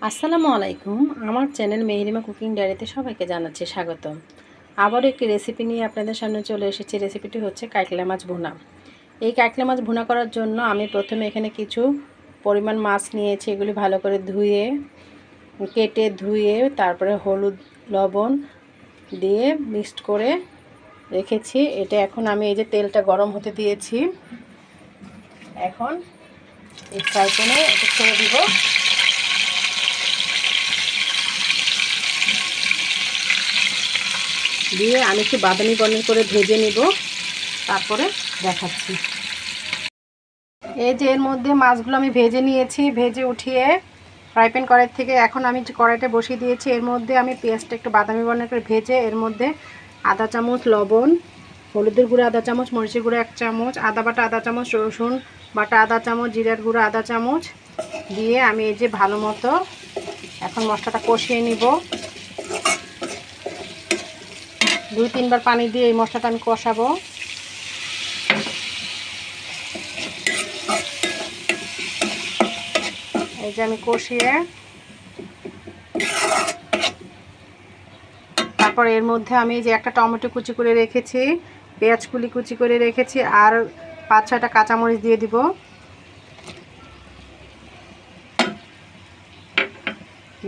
আসসালামু আলাইকুম। আমার চ্যানেল মেহেরিমা কুকিং ডায়েরিতে সবাইকে জানাচ্ছি স্বাগতম। আবারও একটি রেসিপি নিয়ে আপনাদের সামনে চলে এসেছি। রেসিপিটি হচ্ছে কাঁকড়া মাছ ভুনা। এই কাঁকড়া মাছ ভুনা করার জন্য আমি প্রথমে এখানে কিছু পরিমাণ মাছ নিয়েছি। এগুলি ভালো করে কেটে ধুয়ে তারপরে হলুদ লবণ দিয়ে মিক্সড করে রেখেছি। এটা এখন আমি এই যে তেলটা গরম হতে দিয়েছি, এখন এই ফ্রাই প্যানে এটা ছেড়ে দিব। দিয়ে আমি একটু বাদামি বর্ণের করে ভেজে নিব, তারপরে দেখাচ্ছি। এই যে এর মধ্যে মাছগুলো আমি ভেজে নিয়েছি, ভেজে উঠিয়ে ফ্রাই প্যান কড়াই থেকে এখন আমি কড়াইটা বসিয়ে দিয়েছি। এর মধ্যে আমি পেঁয়াজটা একটু বাদামি বর্ণের করে ভেজে এর মধ্যে আধা চামচ লবণ, হলুদের গুঁড়ো আধা চামচ, মরিচের গুঁড়ো 1 চামচ, আদা বাটা আধা চামচ, রসুন বাটা আধা চামচ, জিরার গুঁড়ো আধা চামচ দিয়ে আমি এই যে ভালো মতো এখন মশলাটা কষিয়ে নিব। 2-3 বার পানি দিয়ে এই মশলাটা আমি কষাবো। এই যে আমি কষিয়ে তারপর এর মধ্যে আমি যে একটা টমেটো কুচি করে রেখেছি, পেঁয়াজ কুচি করে রেখেছি আর 5-6টা কাঁচামরিচ দিয়ে দিব।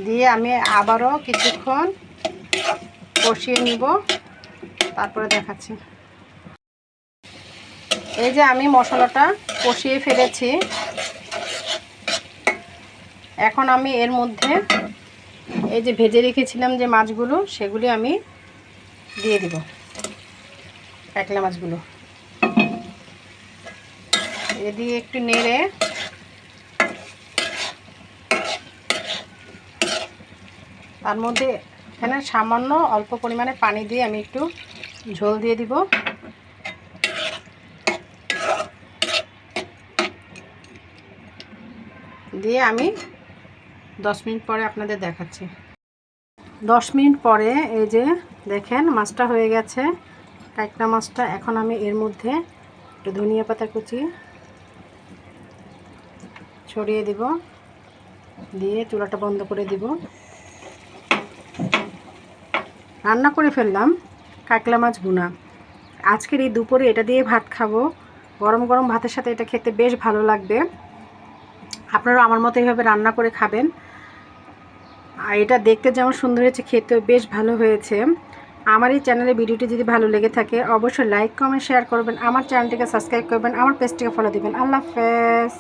দিয়ে আমি আবারও কিছুক্ষণ কষিয়ে নিব, তারপরে দেখাচ্ছি। এই যে আমি মশলাটা কষিয়ে ফেলেছি, এখন আমি এর মধ্যে এই যে ভেজে রেখেছিলাম যে মাছগুলো সেগুলি আমি দিয়ে দিব, কাঁকড়া মাছগুলো এ দিয়ে একটু নেড়ে তার মধ্যে এখানে সামান্য অল্প পরিমাণে পানি দিয়ে আমি একটু ঝোল দিয়ে দিব। দিয়ে আমি 10 মিনিট পরে আপনাদের দেখাচ্ছি। 10 মিনিট পরে এই যে দেখেন মাছটা হয়ে গেছে, কাঁকড়া মাছটা। এখন আমি এর মধ্যে একটু ধনিয়া পাতা কুচি ছড়িয়ে দিব, দিয়ে চুলাটা বন্ধ করে দিব। রান্না করে ফেললাম কাঁকড়া মাছ ভুনা। আজকের এই দুপুরে এটা দিয়ে ভাত খাবো। গরম গরম ভাতের সাথে এটা খেতে বেশ ভালো লাগবে। আপনারা আমার মতো এইভাবে রান্না করে খাবেন। আর এটা দেখতে যেমন সুন্দর হয়েছে, খেতেও বেশ ভালো হয়েছে। আমার এই চ্যানেলের ভিডিওটি যদি ভালো লেগে থাকে অবশ্যই লাইক কমেন্ট শেয়ার করবেন, আমার চ্যানেলটিকে সাবস্ক্রাইব করবেন, আমার পেজটিকে ফলো দিবেন। আল্লাহ হাফেজ।